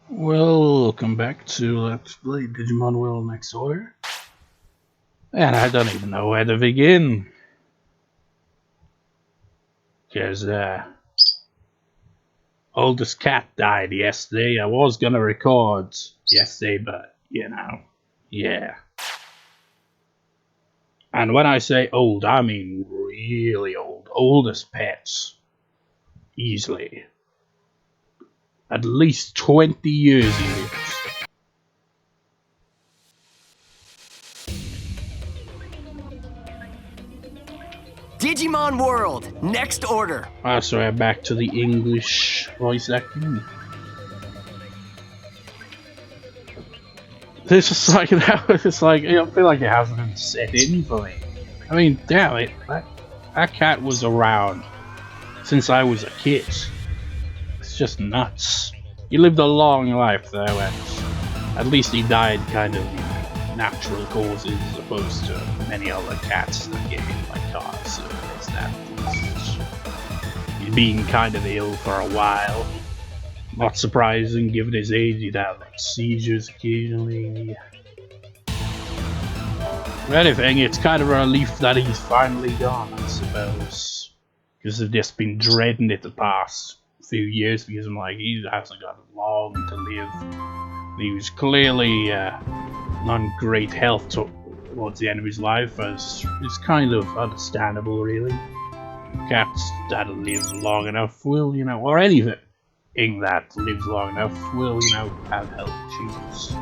Welcome back to Let's Play Digimon World Next Order. And I don't even know where to begin. Because, oldest cat died yesterday. I was gonna record yesterday, but, yeah. And when I say old, I mean really old. Oldest pets. Easily. At least 20 years he lives. Digimon World, next order. So we're back to the English voice acting. This is like it's like I feel like it hasn't been set in for me. I mean, damn it, that cat was around since I was a kid. It's just nuts. He lived a long life though, and at least he died kind of natural causes as opposed to many other cats that get hit by cars. So there's that. He's been kind of ill for a while. Not surprising given his age, he'd have like seizures occasionally. If anything, it's kind of a relief that he's finally gone, I suppose. Because I've just been dreading it the past few years because I'm like, he hasn't got long to live. He was clearly not in great health towards the end of his life, as it's kind of understandable, really. Cats that live long enough will, or anything that lives long enough will, have health issues.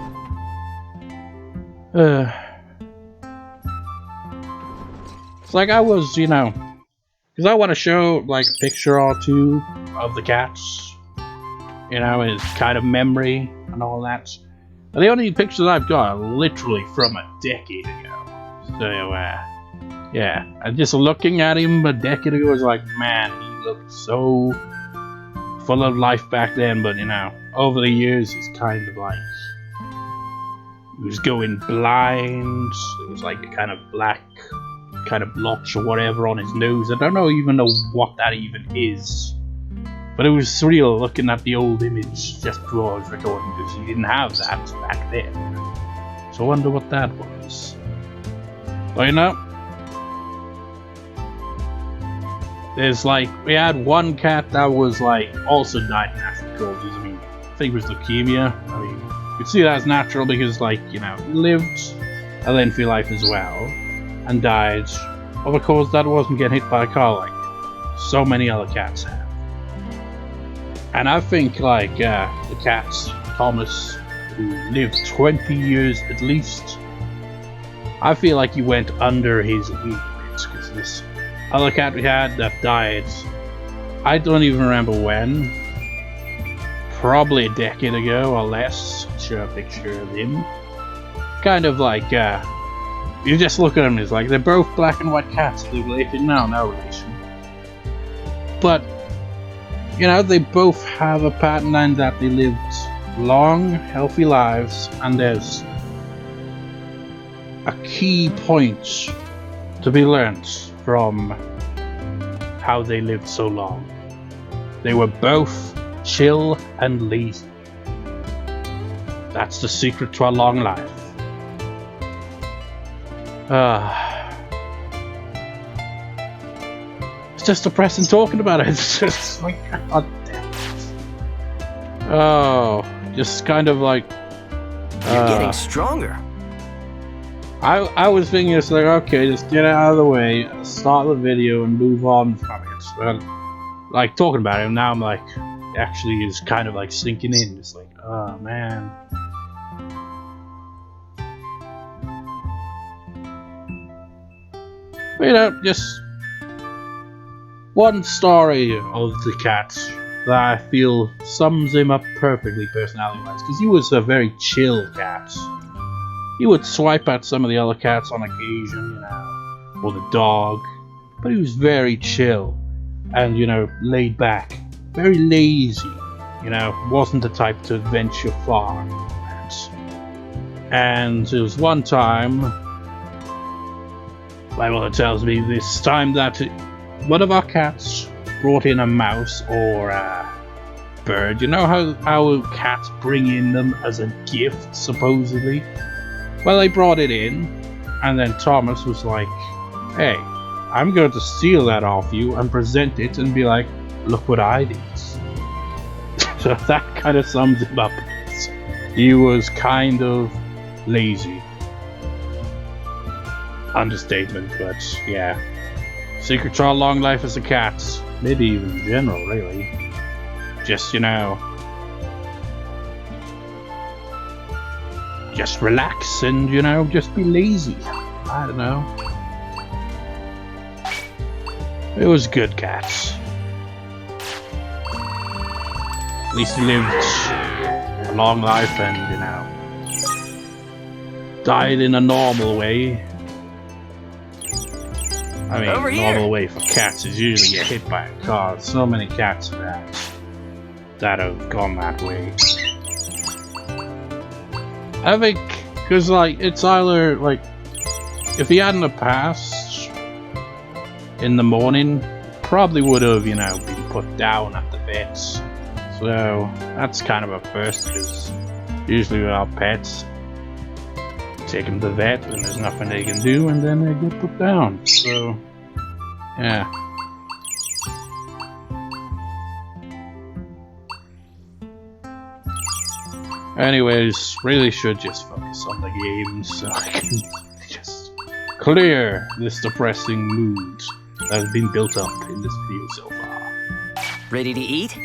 It's like I was, because I want to show like a picture or two of the cats, his kind of memory and all that. And the only pictures I've got are literally from a decade ago. So, yeah. And just looking at him a decade ago was like, man, he looked so full of life back then. But, over the years, he's kind of like, he was going blind. It was like a kind of black kind of blotch or whatever on his nose. I don't even know what that even is. But it was surreal looking at the old image just before I was recording because he didn't have that back then. So I wonder what that was. But there's like, we had one cat that was like also died in natural causes. I mean, I think it was leukemia. I mean, you could see that as natural because like, he lived a lengthy life as well and died of a cause that wasn't getting hit by a car like so many other cats have. And I think like the cat Thomas, who lived 20 years at least, I feel like he went under his wing because this other cat we had that died, I don't even remember when, probably a decade ago or less. Show a picture of him. Kind of like you just look at them, it's like they're both black and white cats. They're related now, no relation. But they both have a pattern in that they lived long, healthy lives, and there's a key point to be learnt from how they lived so long. They were both chill and lazy. That's the secret to a long life. It's just depressing talking about it. It's just like, god damn it. Oh, just kind of like. You're getting stronger. I was thinking it's like, okay, just get it out of the way, start the video, and move on from it. But like talking about it now, I'm like, actually, is kind of like sinking in. It's like, oh man. But, just one story of the cat that I feel sums him up perfectly personality-wise, because he was a very chill cat. He would swipe at some of the other cats on occasion, or the dog, but he was very chill and, laid back, very lazy, wasn't the type to venture far. And there was one time, my mother tells me this time that one of our cats brought in a mouse or bird. You know how cats bring in them as a gift, supposedly? Well, they brought it in, and then Thomas was like, hey, I'm going to steal that off you and present it and be like, look what I did. So that kind of sums him up. He was kind of lazy. Understatement, but yeah. Secret to our long life as a cat. Maybe even in general, really. Just, you know, just relax and, you know, just be lazy. I don't know. It was good, cats. At least he lived a long life and, you know, died in a normal way. I mean, normal way for cats is usually get hit by a car. So many cats that have gone that way. I think, because, like, it's either, like, if he hadn't have passed in the morning, probably would have, you know, been put down at the vets. So, that's kind of a first, because usually with our pets, take them to the vet and there's nothing they can do, and then they get put down. So, yeah. Anyways, really should just focus on the game so I can just clear this depressing mood that has been built up in this video so far. Ready to eat?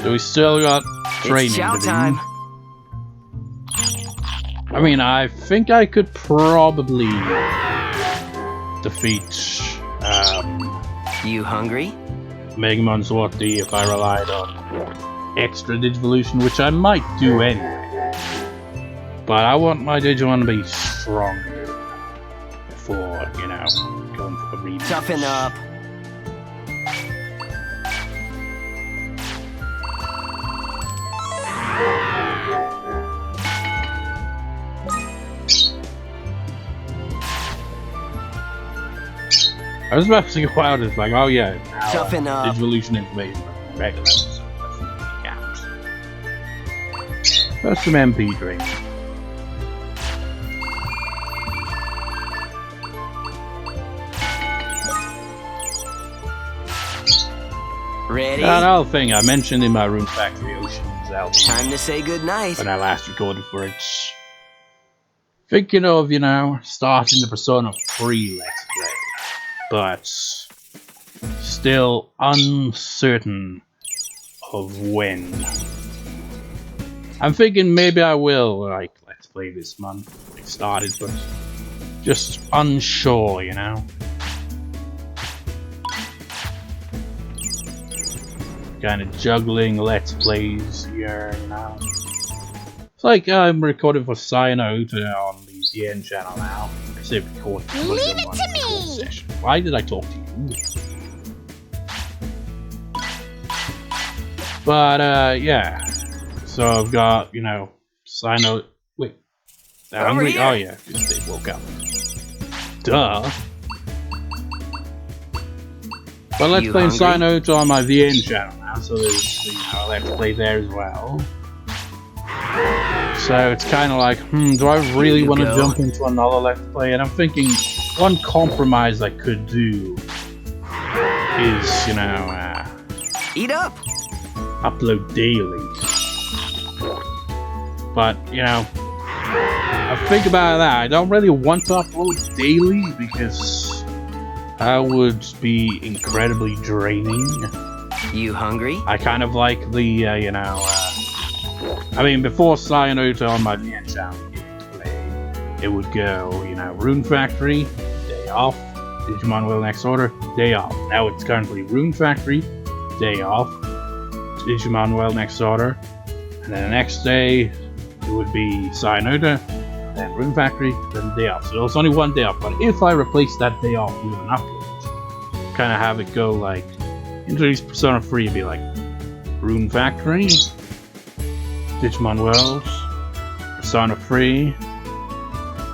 So we still got training It's chow to do. time. I mean, I think I could probably defeat You hungry? Megamon's Worthy if I relied on extra Digivolution, which I might do anyway. But I want my Digimon to be stronger before, you know, going for the rematch. Toughen up. I was about to go out and it's like, oh yeah, now, Toughen up. Digivolution information, but regular, so that's really counts. First some MP drink. Ready? Another thing I mentioned in my Rune Factory Oceans album Time to say goodnight. when I last recorded for it. Thinking of, you know, starting the Persona 3 Let's Play. But still uncertain of when. I'm thinking maybe I will, like, Let's Play this month. It started, but just unsure, you know. Kind of juggling Let's Plays here, you know. It's like I'm recording for Cyanote on the DN channel now. Leave it to me! Session. Why did I talk to you? But, yeah. So I've got, you know, Cyanote. Wait. They're hungry? Here. Oh, yeah, because they woke up. Duh. But let's play Cyanote on my VN channel now, so there's, you know, Let's Play there as well. So it's kind of like, do I really want to jump into another Let's Play? And I'm thinking one compromise I could do is, you know, eat up. Upload daily. But, you know, I think about that. I don't really want to upload daily because that would be incredibly draining. You hungry? I kind of like the, you know, I mean, before Cyanote on my VN channel it would go, you know, Rune Factory, day off, Digimon World Next Order, day off. Now it's currently Rune Factory, day off, Digimon World Next Order, and then the next day it would be Cyanote, then Rune Factory, then day off. So it's only one day off, but if I replace that day off with an upload, kind of have it go like, introduce Persona 3 and be like, Rune Factory, Digimon World, Persona 3,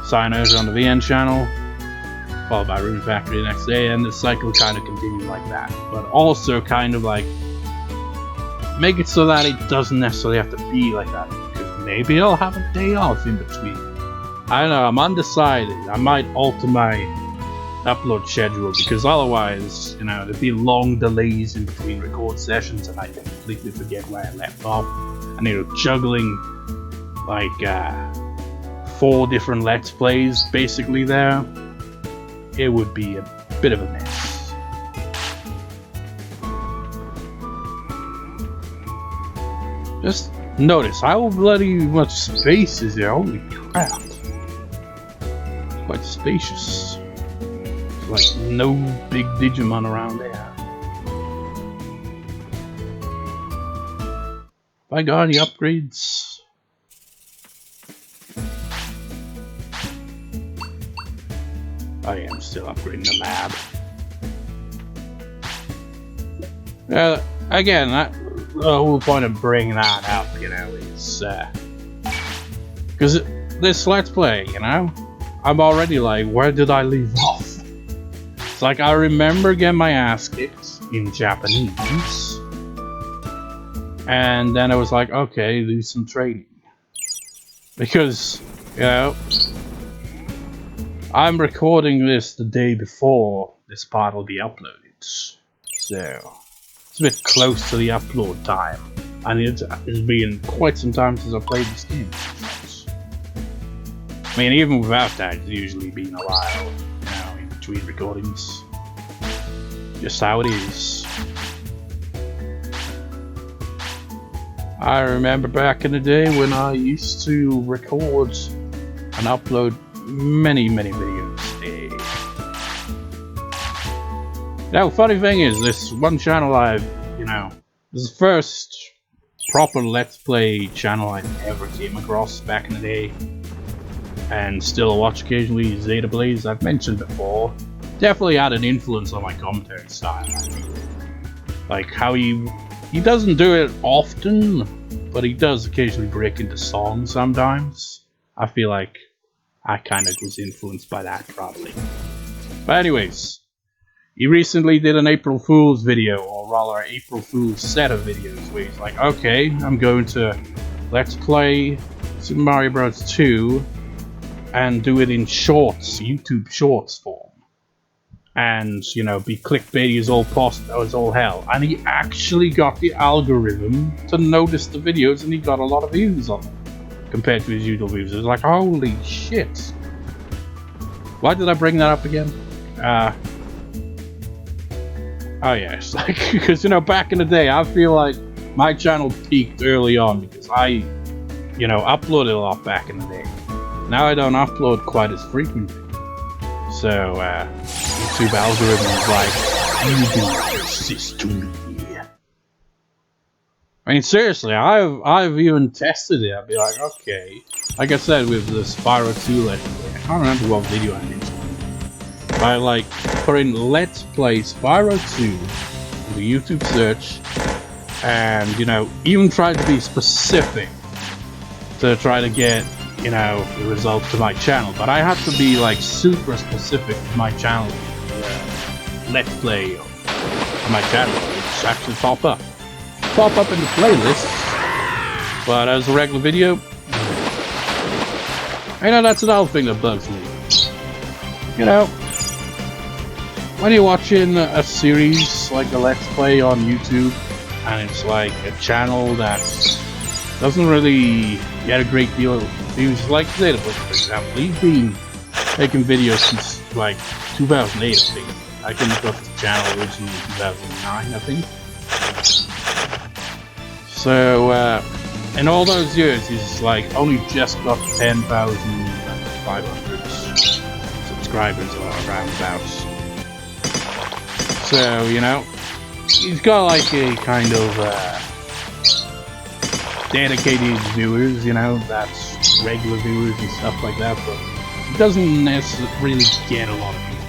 Cyanote on the VN channel, followed by Rune Factory the next day, and the cycle kind of continues like that. But also kind of like make it so that it doesn't necessarily have to be like that, because maybe I'll have a day off in between. I don't know, I'm undecided. I might alter my upload schedule, because otherwise, you know, there'd be long delays in between record sessions and I completely forget where I left off. And you know, juggling like 4 different Let's Plays basically there, it would be a bit of a mess. Just notice how bloody much space is there. Holy crap. It's quite spacious. There's like no big Digimon around there. Have I got any upgrades? I am still upgrading the lab. Again, the whole point of bringing that up, you know, is because this Let's Play, you know, I'm already like, where did I leave off? It's like I remember getting my ass kicked in Japanese, and then I was like, okay, do some training, because you know, I'm recording this the day before this part will be uploaded, so it's a bit close to the upload time, and it's been quite some time since I played this game. I mean, even without that, it's usually been a while, you know, in between recordings. Just how it is. I remember back in the day when I used to record and upload many videos a day. Now, funny thing is, this one channel I've, you know, this is the first proper Let's Play channel I ever came across back in the day, and still watch occasionally. Zeta Blaze, I've mentioned before, definitely had an influence on my commentary style. Like how he doesn't do it often, but he does occasionally break into songs sometimes. I feel like I kind of was influenced by that, probably. But anyways, he recently did an April Fool's video, or rather April Fool's set of videos, where he's like, okay, I'm going to Let's Play Super Mario Bros. 2 and do it in shorts, YouTube shorts form. And, you know, be clickbaity as all hell. And he actually got the algorithm to notice the videos, and he got a lot of views on them compared to his usual views. It was like, holy shit. Why did I bring that up again? Oh yeah, it's like, because, you know, back in the day, I feel like my channel peaked early on because I, you know, uploaded a lot back in the day. Now I don't upload quite as frequently. So, YouTube algorithm is like, you do this to me. I mean, seriously, I've even tested it. I'd be like, okay. Like I said, with the Spyro 2 Let's Play, I can't remember what video I mentioned. But I like put in Let's Play Spyro 2 in the YouTube search, and, you know, even tried to be specific to try to get, you know, the result to my channel. But I had to be like super specific to my channel. Let's Play on my channel, which actually pop up in the playlist. But as a regular video, you know, that's another thing that bugs me. You know, when you're watching a series like a Let's Play on YouTube, and it's like a channel that doesn't really get a great deal of views, like Zeta Blaze, for example. He's been making videos since like 2008, I think. I came across the channel originally in 2009, I think. So, in all those years, he's like only just got 10,500 subscribers or roundabouts. So, you know, he's got like a kind of dedicated viewers, you know, that's regular viewers and stuff like that, but he doesn't necessarily really get a lot of views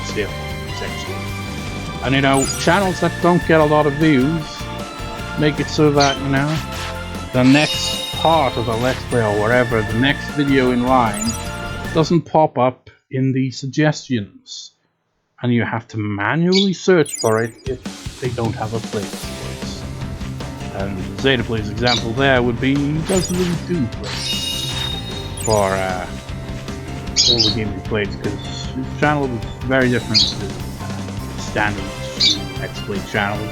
still, essentially. And, you know, channels that don't get a lot of views make it so that, you know, the next part of the Let's Play or whatever, the next video in line, doesn't pop up in the suggestions, and you have to manually search for it if they don't have a playlist for it. And Zeta-Play's example there would be he doesn't really do playlists for all the games he plays, because his channel is very different to standard Let's Play channels.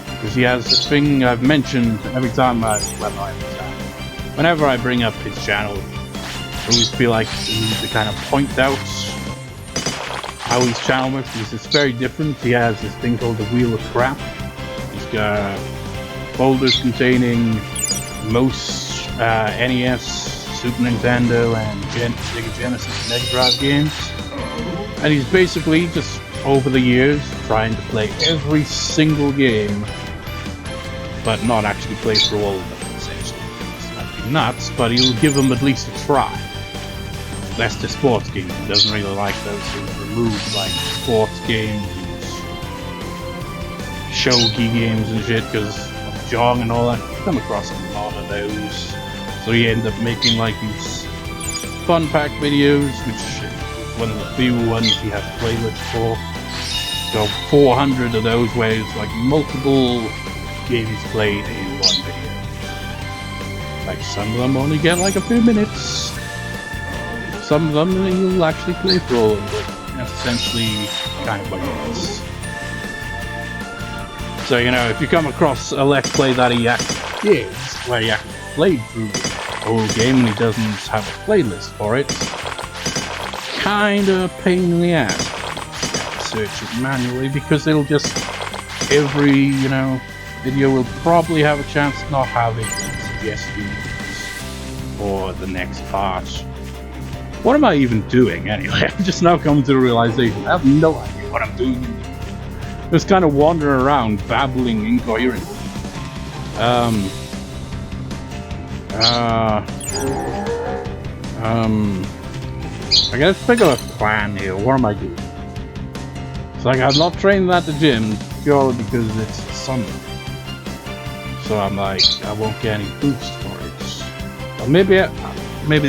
Because he has this thing I've mentioned every time whenever I bring up his channel, I always feel like I need to kind of point out how his channel works, because it's very different. He has this thing called the Wheel of Crap. He's got folders containing most NES, Super Nintendo, and Sega Genesis and Mega Drive games. And he's basically just, over the years, trying to play every single game, but not actually play through all of them, essentially. It's not nuts, but he'll give them at least a try. Less to sports games. He doesn't really like those. He'll remove like sports games, shogi games and shit, because of Jong and all that. You come across a lot of those. So he ends up making like these fun pack videos, which is one of the few ones he has playlists for. So 400 of those where it's like multiple games played in one video. Like some of them only get like a few minutes. Some of them you'll actually play through all of them, but that's essentially kind of what it is. So, you know, if you come across a Let's Play that he actually did, where he actually played through the whole game and he doesn't have a playlist for it, kind of a pain in the ass. Search it manually, because it'll just, every, you know, video will probably have a chance to not have it suggested for the next part. What am I even doing anyway? I've just now come to the realization I have no idea what I'm doing. Just kind of wandering around, babbling incoherently. I gotta think of a plan here. What am I doing? It's like I'm not training at the gym purely because it's Sunday. So I'm like, I won't get any boost for it. Or maybe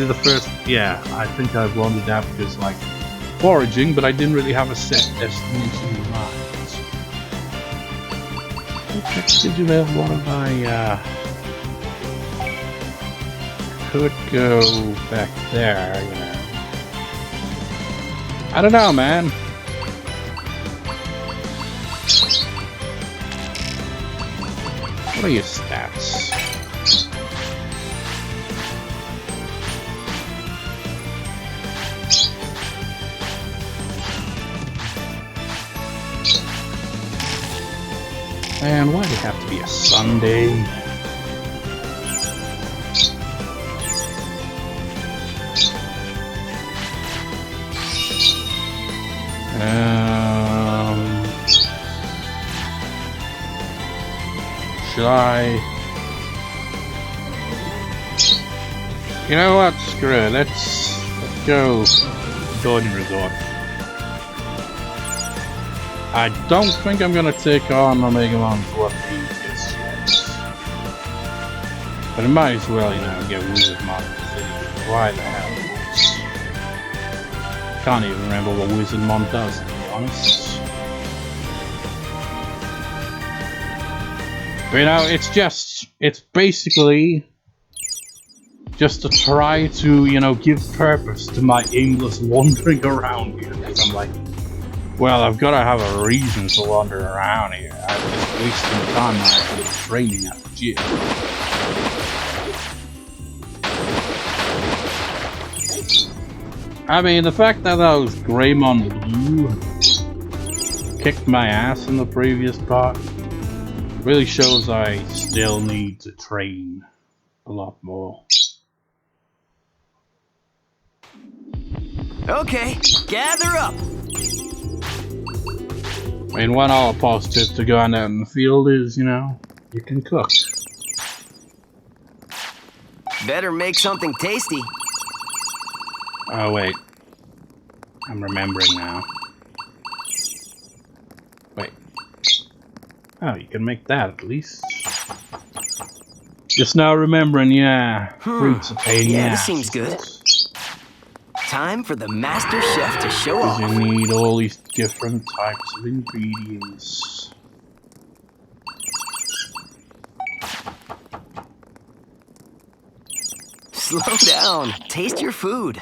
the first, yeah, I think I've wanted that because like foraging, but I didn't really have a set destination in mind. Did you have one of my, could go back there, you know. I don't know, man. What are your stats? Man, why'd it have to be a Sunday? Should I? You know what? Screw it. Let's go Jordan Resort. I don't think I'm gonna take on Omegamon for just yet. But I might as well, you know, get Wizardmon. Why the hell? Can't even remember what Wizardmon does, to be honest. But, you know, it's basically just to try to, you know, give purpose to my aimless wandering around here. Because I'm like, well, I've got to have a reason to wander around here. I'm just wasting time actually training at the gym. I mean, the fact that those Greymon Blue kicked my ass in the previous part really shows I still need to train a lot more. Okay, gather up. I mean, one other positive to going out in the field is, you know, you can cook. Better make something tasty. Oh, wait. I'm remembering now. Wait. Oh, you can make that at least. Just now remembering, yeah. Fruits of pain. Yeah, this seems good. Time for the master chef to show Because off. you need all these different types of ingredients. Slow down. Taste your food.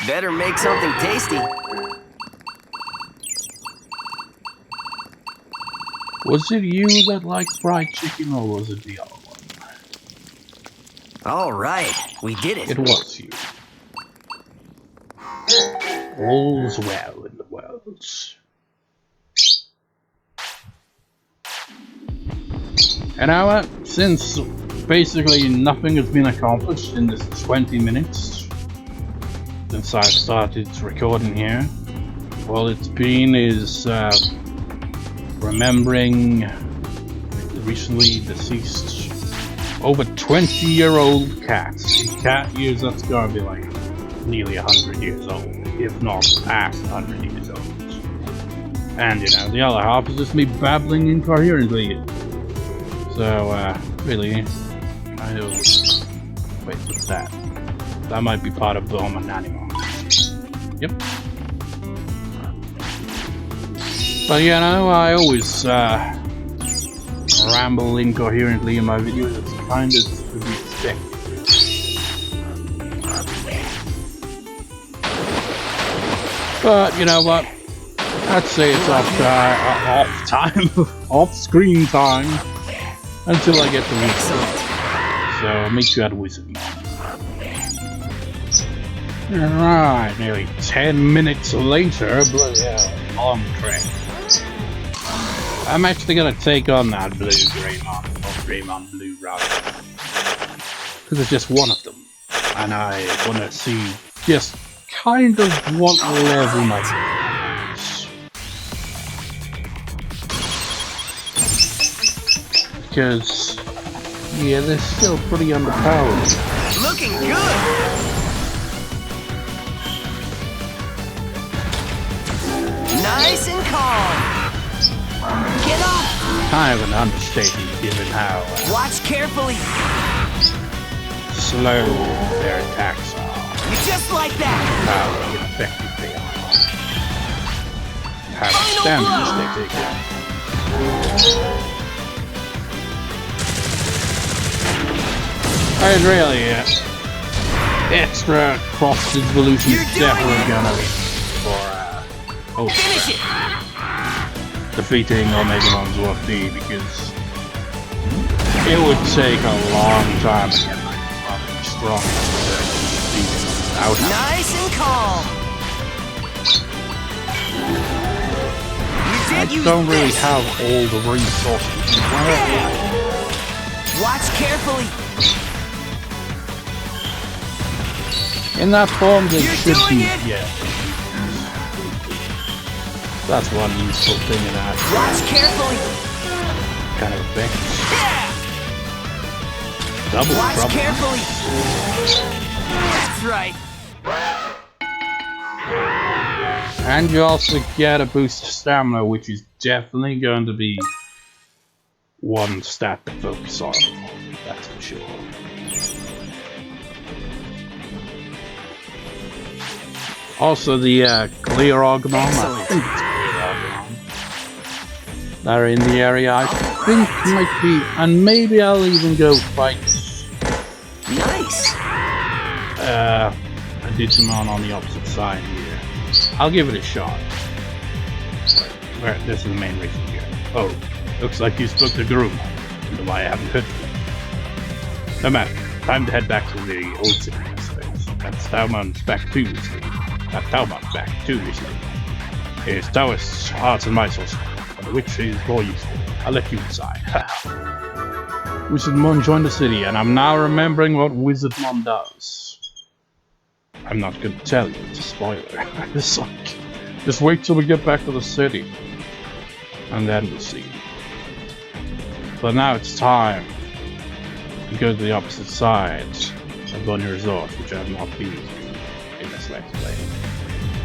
Better make something tasty. Was it you that liked fried chicken, or was it the other one? All right, we did it. It was you. All's well in the world. And now, since basically nothing has been accomplished in this 20 minutes since I started recording here, all it's been is remembering the recently deceased over 20-year-old cat. In cat years, that's gonna be like nearly 100 years old, if not past 100 years old. And you know, the other half is just me babbling incoherently. So, really, kind of. Wait, what's that? That might be part of PlatinumNumemon. Yep. But you know, I always ramble incoherently in my videos. It's kind of to be expected. But you know what? I'd say it's off-screen time until I get to Wizardmon. So I'll meet you at Wizardmon. Alright, nearly 10 minutes later, bloody hell, long trek. I'm actually gonna take on that blue Greymon, or Greymon blue rather. Because it's just one of them. And I wanna see just kind of what level my is. Because, yeah, they're still pretty underpowered. Looking good. Nice and calm. Get up! Kind of an understatement given how Watch carefully. slow their attacks are. You're just like that. How ineffective they are. How much damage they take in. And really, extra cross evolution is definitely gonna be for Finish it. defeating Omegamon's Warfy, because it would take a long time to get like strong without him. Nice and calm. I don't really have all the resources. Watch carefully. In that form, there should be, it. yeah. That's one useful thing in that Watch carefully. kind of effect. Double Watch trouble. carefully. That's right. And you also get a boost of stamina, which is definitely going to be one stat to focus on. That's for sure. Also, the ClearAgumon, I think it's ClearAgumon, that are in the area, I think might be, and maybe I'll even go fight Nice. a Digimon on the opposite side here. I'll give it a shot. This is the main reason here. Oh, looks like you spoke to Garuma. Wonder why I haven't heard from you. No matter. Time to head back to the old city, I suppose. That's Taumon's back too, you see. That Taumon's back too, you see. Here's Taoist hearts and missiles, but which is more useful. I'll let you decide. Wizardmon joined the city, and I'm now remembering what Wizardmon does. I'm not going to tell you, it's a spoiler. It's like, just wait till we get back to the city, and then we'll see. But now it's time to go to the opposite side of Bony Resort, which I have not been in this Let's Play.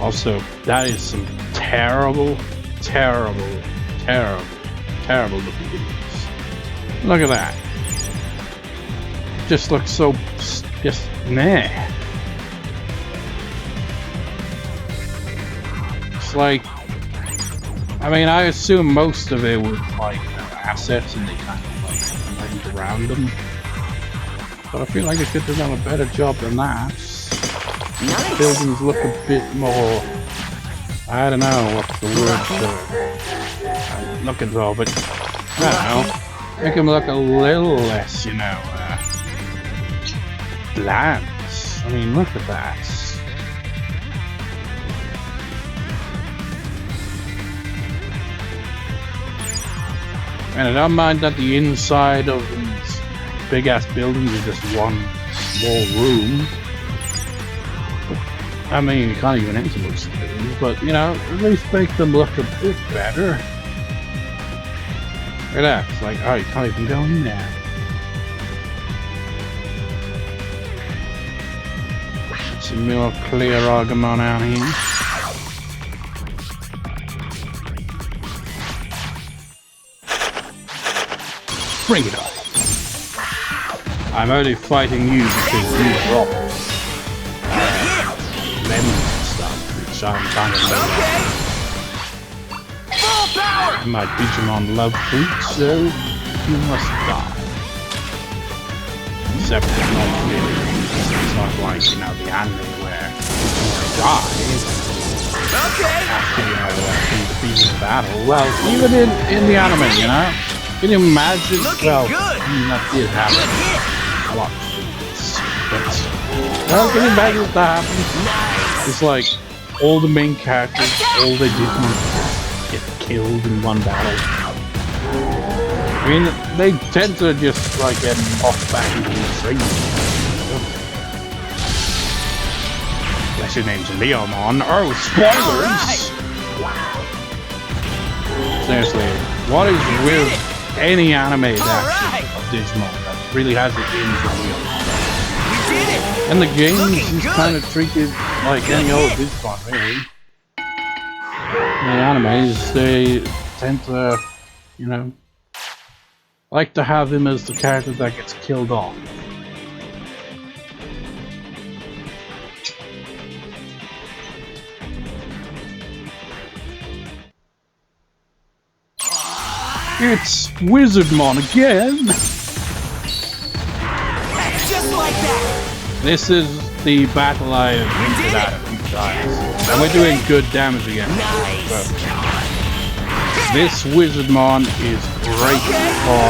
Also, that is some terrible, terrible, terrible, terrible looking videos. Look at that. Just looks so, just meh. It's like, I mean, I assume most of it was like assets and they kind of like went around them. But I feel like they could have done a better job than that. Nice. Buildings look a bit more, I don't know what's the word I'm looking for, but I don't know. Make them look a little less, you know, bland. I mean, look at that. And I don't mind that the inside of these big ass buildings is just one small room. I mean, you can't even enter most buildings, but you know, at least make them look a bit better. Look at that, it's like, oh, you can't even go in there. Some more ClearAgumon out here. Bring it on. I'm only fighting you because you dropped lemon stuff, which I'm kind of low on. My Digimon love fruit, so you must die. Except it's not really. It's not like, you know, the anime where you die after, you know, defeating the battle. Well, even in the anime, you know? Can you imagine? Well, I mean, that did happen. A lot. But, well, can you imagine if that happens? It's like all the main characters, all the Digimon get killed in one battle. I mean, they tend to just like get knocked back into the street. Unless your name's Leomon. Oh, spoilers! Seriously, what is with any anime adaptation of Digimon that really has it in the wheel? We did it! And the game is kind of treated like any old Digimon, really. The animes, they tend to, you know, like to have him as the character that gets killed off. It's Wizardmon again! Just like that! This is the battle I have hinted at a few times. And we're doing good damage again. Nice. So, this Wizardmon is great for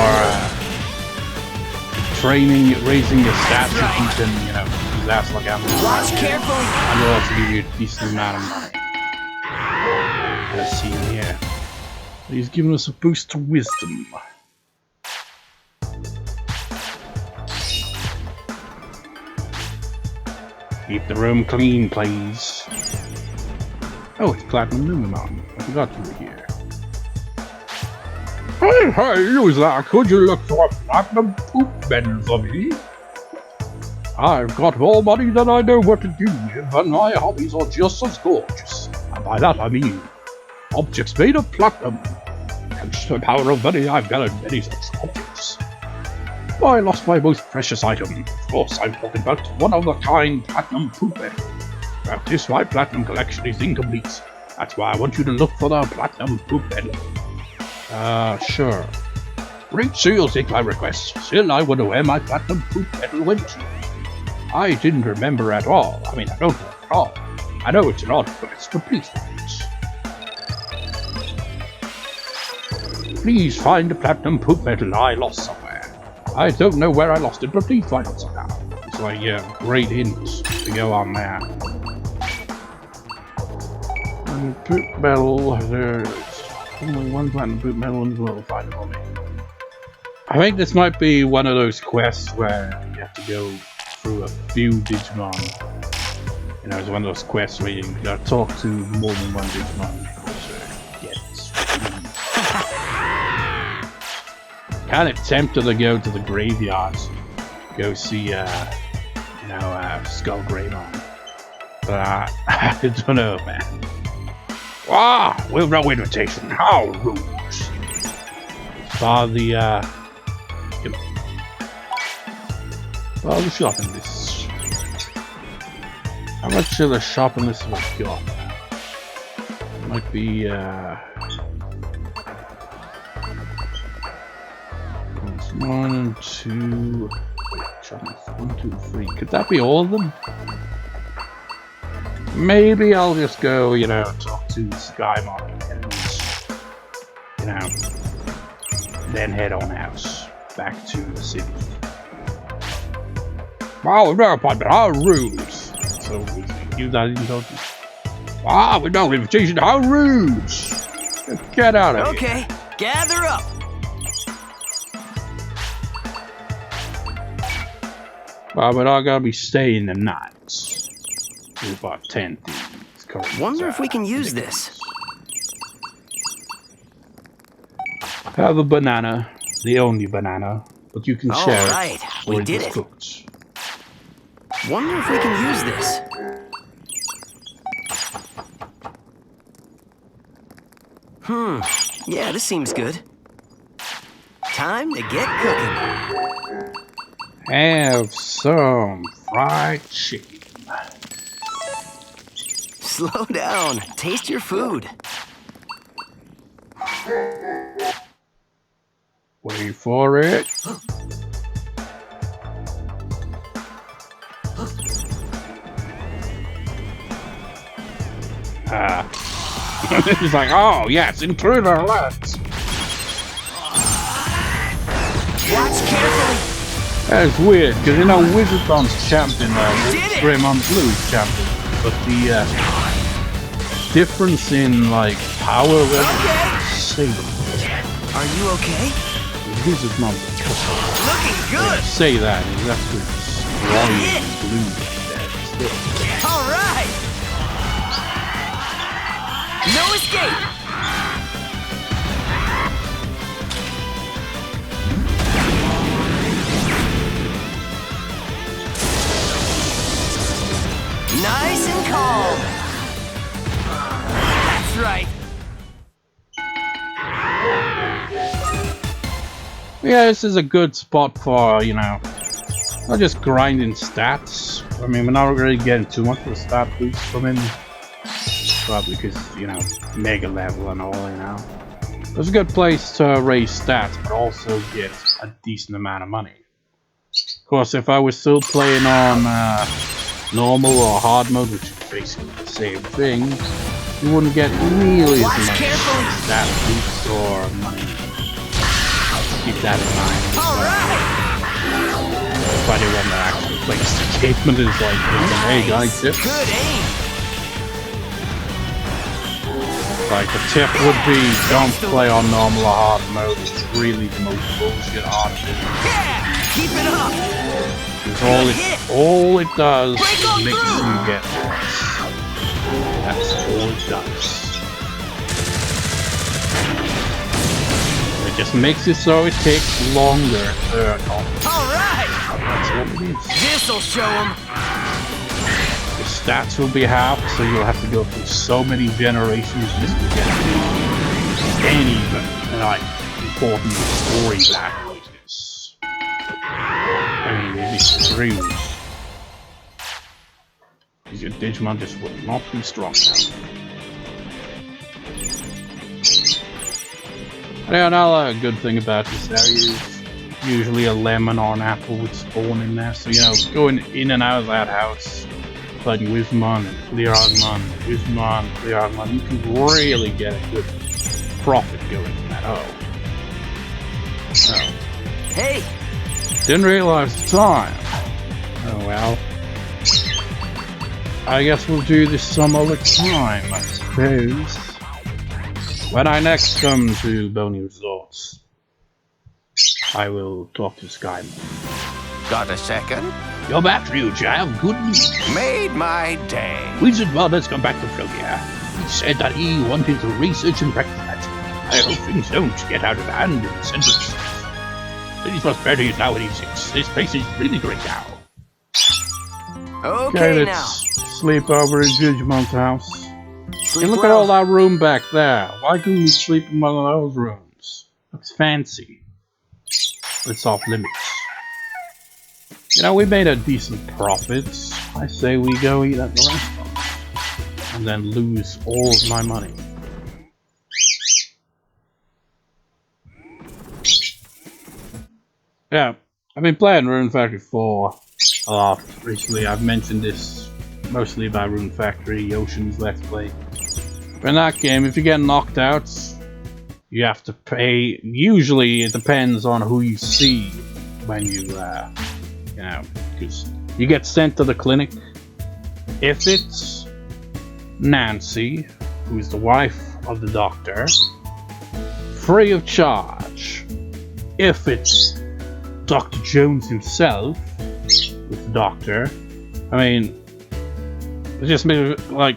training, raising your stats if you can, you know, use that like ammo. Watch carefully! And it'll also give you a decent amount of money. Let's see here. He's giving us a boost to wisdom. Keep the room clean, please. Oh, it's PlatinumNumemon. I forgot you were here. Hey, user, could you look for a platinum poop medal for me? I've got more money than I know what to do with, and my hobbies are just as gorgeous. And by that I mean objects made of platinum. Thanks to the power of money, I've gathered many such objects. I lost my most precious item. Of course, I'm talking about one-of-a-kind platinum poop medal. Without this, my platinum collection is incomplete. That's why I want you to look for the platinum poop medal. Sure. Great, so you'll take my request. Still, I wonder where my platinum poop medal went to. I didn't remember at all. I mean, I don't know at all. I know it's an odd request, but please find it. Please find the platinum poop medal I lost somewhere. I don't know where I lost it, but please find it somehow. It's like, yeah, great hint to go on there. And poop medal, there's only one platinum poop medal in the world. Find it for me. I think this might be one of those quests where you have to go through a few Digimon. You know, it's one of those quests where you gotta talk to more than one Digimon. Kind of tempted to go to the graveyard, go see, Skullgreymon. But I don't know, man. Ah, with no invitation, how rude! Bar the shopping list. How much of the shopping list have I got? Might be, one and two. Wait, 1, 2, 3. Could that be all of them? Maybe I'll just go, you know, talk to Skymon and, you know, then head on out back to the city. Wow, we're not part of our rules. So you that intelligence. Wow, we're not invitation. How rude! Get out of here. Okay, gather up. Well, but I gotta be staying the night. There's about 10 things. Wonder if we can use this. Have a banana, the only banana, but you can share it. Alright, we did it. Cooked. Wonder if we can use this. Yeah, this seems good. Time to get cooking. Have some fried chicken. Slow down. Taste your food. Wait for it. It's like, oh yes, intruder alert. Watch carefully. That's weird, because you know Wizardmon's champion, Wizardmon's Blue's champion, but the difference in like power is insane. Are you okay? Wizardmon's Looking good. Say that, he's actually strong blue. All right. No escape. Nice and calm. That's right. Yeah, this is a good spot for, you know, not just grinding stats. I mean, we're not really getting too much of a stat boost from him. Probably because, you know, mega level and all, you know. It's a good place to raise stats, but also get a decent amount of money. Of course, if I was still playing on normal or hard mode, which is basically the same thing, you wouldn't get nearly as much stat boost or money. Keep that in mind. If anyone that actually plays the game and is like, hey guys, tips. Good aim. Like, the tip would be, don't play on normal or hard mode. It's really the most bullshit hard thing. Yeah, keep it up. Because all it does is make you get worse. That's all it does. It just makes it so it takes longer to accomplish. Alright! That's what it is. This'll show them. The stats will be half, so you'll have to go through so many generations just to get any like important story passages. I mean, it'd be screwed. Because your Digimon just will not be strong enough. Yeah, another good thing about this area is usually a lemon or an apple would spawn in there. So, you know, going in and out of that house, fighting Wizardmon and ClearAgumon, Wizardmon, ClearAgumon, you can really get a good profit going from that. Oh. Hey! Didn't realize the time. Oh well. I guess we'll do this some other time, I suppose. When I next come to Bony Resorts, I will talk to Skymon. Got a second? You're back, Ryuji. I have good news. Made my day. Wizardmon has come back to Floatia. He said that he wanted to research and practice magic. I hope things don't get out of hand in the centuries. City's prosperity is now at E6. This place is really great now. Okay, now. Sleep over in Digimon's house. Hey, look at well. all that room back there. Why couldn't we sleep in one of those rooms? Looks fancy. But it's off limits. You know, we made a decent profit. I say we go eat at the restaurant. And then lose all of my money. Yeah, I've been playing Rune Factory 4 a lot recently. I've mentioned this mostly about Rune Factory, Ocean's Let's Play. But in that game, if you get knocked out, you have to pay. Usually, it depends on who you see when you, you know, because you get sent to the clinic. If it's Nancy, who's the wife of the doctor, free of charge. If it's Dr. Jones himself, with the doctor, I mean, it just made like,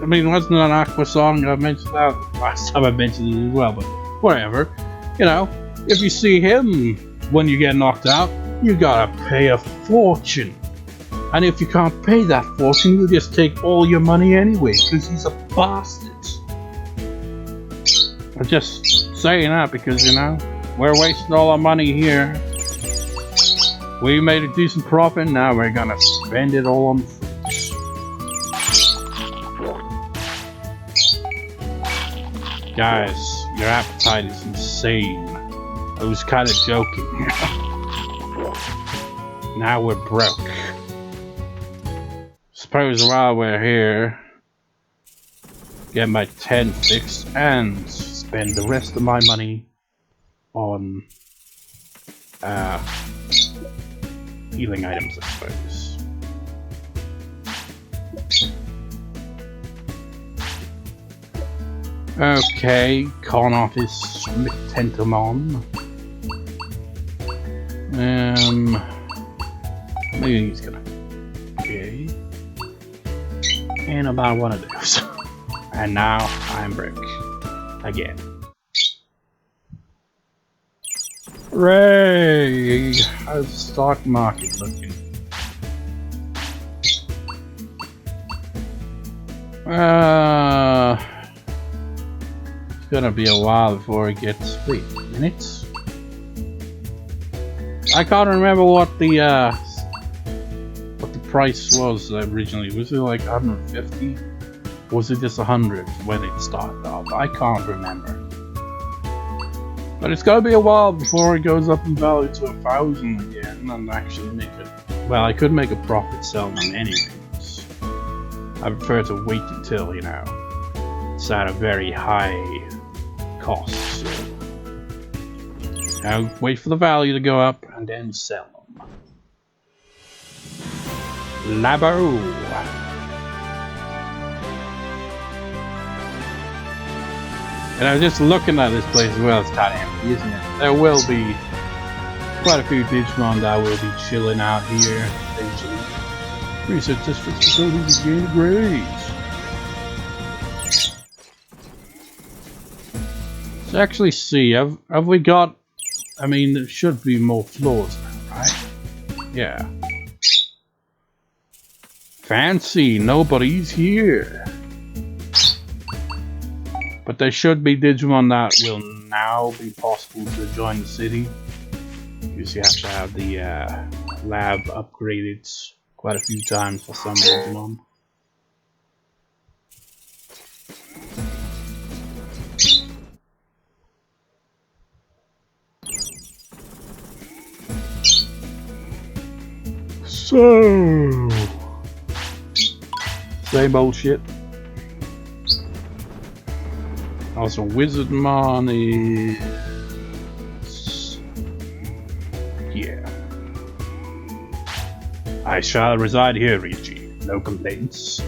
I mean, wasn't an Aqua song? I mentioned that last time I mentioned it as well, but whatever. You know, if you see him when you get knocked out, you gotta pay a fortune. And if you can't pay that fortune, you just take all your money anyway, because he's a bastard. I'm just saying that because, you know, we're wasting all our money here. We made a decent profit, now we're gonna spend it all on fruits. Guys, your appetite is insane. I was kind of joking. Now we're broke. Suppose while we're here, get my tent fixed and spend the rest of my money on healing items, I suppose. Okay, con office PlatinumNumemon. Maybe he's gonna. Okay. And about one of those. And now I'm broke. Again. Hooray! How's the stock market looking? It's gonna be a while before it gets. Wait, minutes? I can't remember what the price was originally. Was it like 150? Or was it just 100 when it started off? I can't remember. But it's gonna be a while before it goes up in value to 1,000 again and actually make it. Well, I could make a profit selling them anyways. I prefer to wait until, you know, it's at a very high cost. So now wait for the value to go up and then sell them. Labo. And I was just looking at this place as well. It's kind of empty, isn't it? There will be quite a few Digimon that will be chilling out here eventually. Research district facilities to gain grades. Let's actually see. Have we got? I mean, there should be more floors now, right? Yeah. Fancy, nobody's here. But there should be Digimon that will now be possible to join the city. Because you have to have the lab upgraded quite a few times for some Digimon. So, same old shit. Also, Wizardmon is here. I shall reside here, Ryuji. No complaints.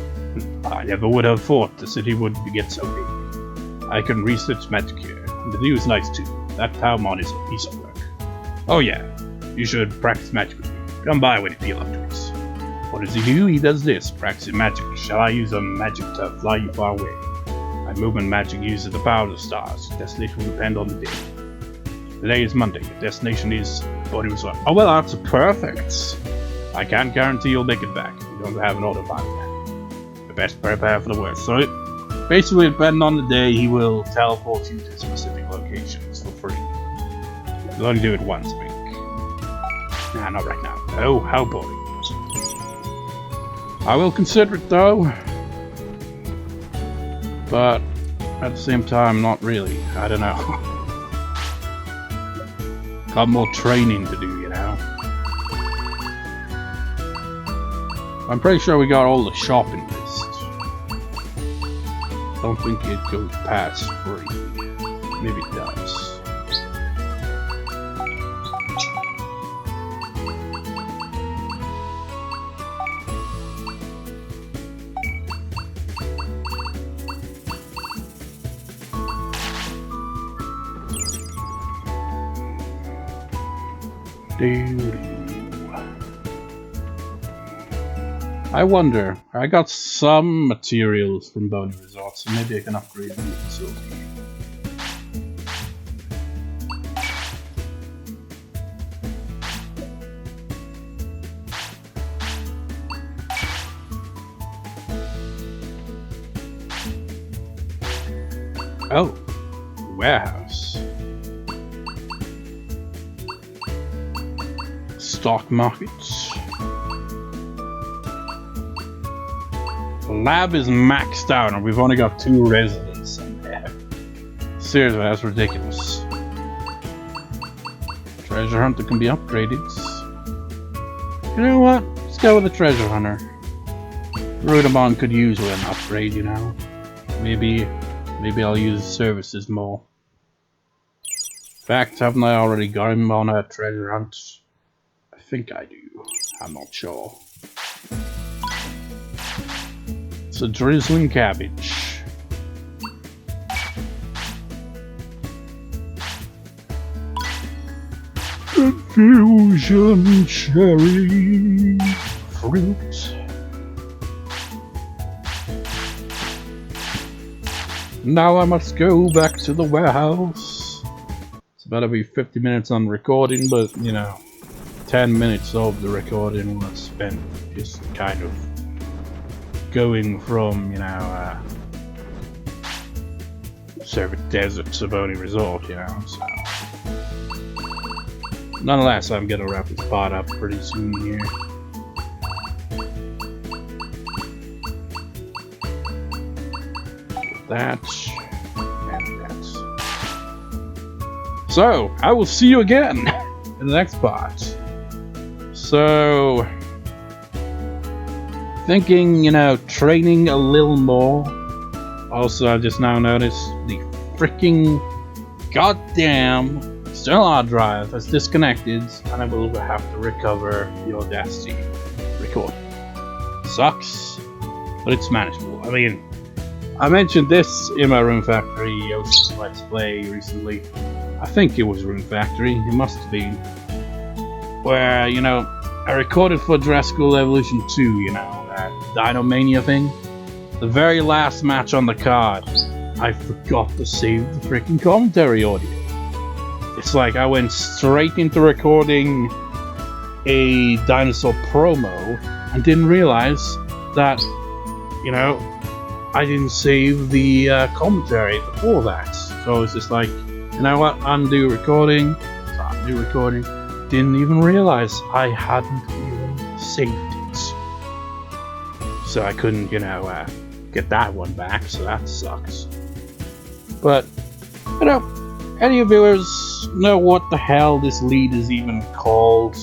I never would have thought the city would get so big. I can research magic here. The view is nice too. That Palmon is a piece of work. Oh yeah, you should practice magic with me. Come by when you feel up to it. What does he do? He does this. Practice magic. Shall I use a magic to fly you far away? My movement magic uses the power of the stars. Destination will depend on the day. Today is Monday. Your destination is Bony Resort. Oh well, that's perfect. I can't guarantee you'll make it back. You don't have an autopilot yet. The best prepare for the worst. So it basically, depending on the day, he will teleport you to specific locations for free. You'll only do it once a week. Nah, not right now. Oh, how boring. I will consider it though. But at the same time, not really. I don't know. Got more training to do, you know. I'm pretty sure we got all the shopping list. Don't think it goes past 3. Maybe it does. I wonder, I got some materials from Bony Resort, so maybe I can upgrade the facility. Oh, warehouse. Stock markets. The lab is maxed out and we've only got 2 residents in there. Seriously, that's ridiculous. Treasure hunter can be upgraded. You know what? Let's go with the treasure hunter. Wizardmon could use an upgrade, you know. Maybe I'll use services more. In fact, haven't I already got him on a treasure hunt? I think I do. I'm not sure. It's a drizzling cabbage. Confusion cherry fruit. Now I must go back to the warehouse. It's about to be 50 minutes on recording, but you know, 10 minutes of the recording was spent just kind of going from, you know, Servant Desert to Bony Resort, you know, so. Nonetheless, I'm gonna wrap this part up pretty soon here. That and that. So, I will see you again in the next part. So, thinking, you know, training a little more. Also, I just now noticed the freaking goddamn external hard drive has disconnected, and I will have to recover the Audacity recording. Sucks, but it's manageable. I mean, I mentioned this in my Room Factory Yoshi Let's Play recently. I think it was Room Factory, it must have been. Where, you know, I recorded for Jurassic World Evolution 2, you know, that Dinomania thing. The very last match on the card, I forgot to save the freaking commentary audio. It's like I went straight into recording a dinosaur promo and didn't realize that, you know, I didn't save the commentary before that. So it's just like, you know what, undo recording, start new recording. Didn't even realize I hadn't even saved it. So I couldn't, you know, get that one back, so that sucks. But, you know, any viewers know what the hell this lead is even called?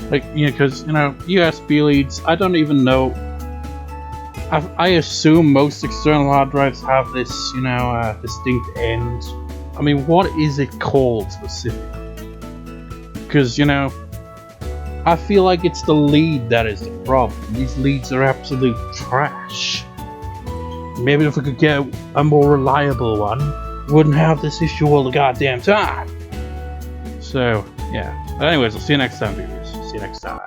Like, you know, because, you know, USB leads, I don't even know. I assume most external hard drives have this, you know, distinct end. I mean, what is it called specifically? Because, you know, I feel like it's the lead that is the problem. These leads are absolute trash. Maybe if we could get a more reliable one, we wouldn't have this issue all the goddamn time. So, yeah. But anyways, I'll see you next time, viewers. See you next time.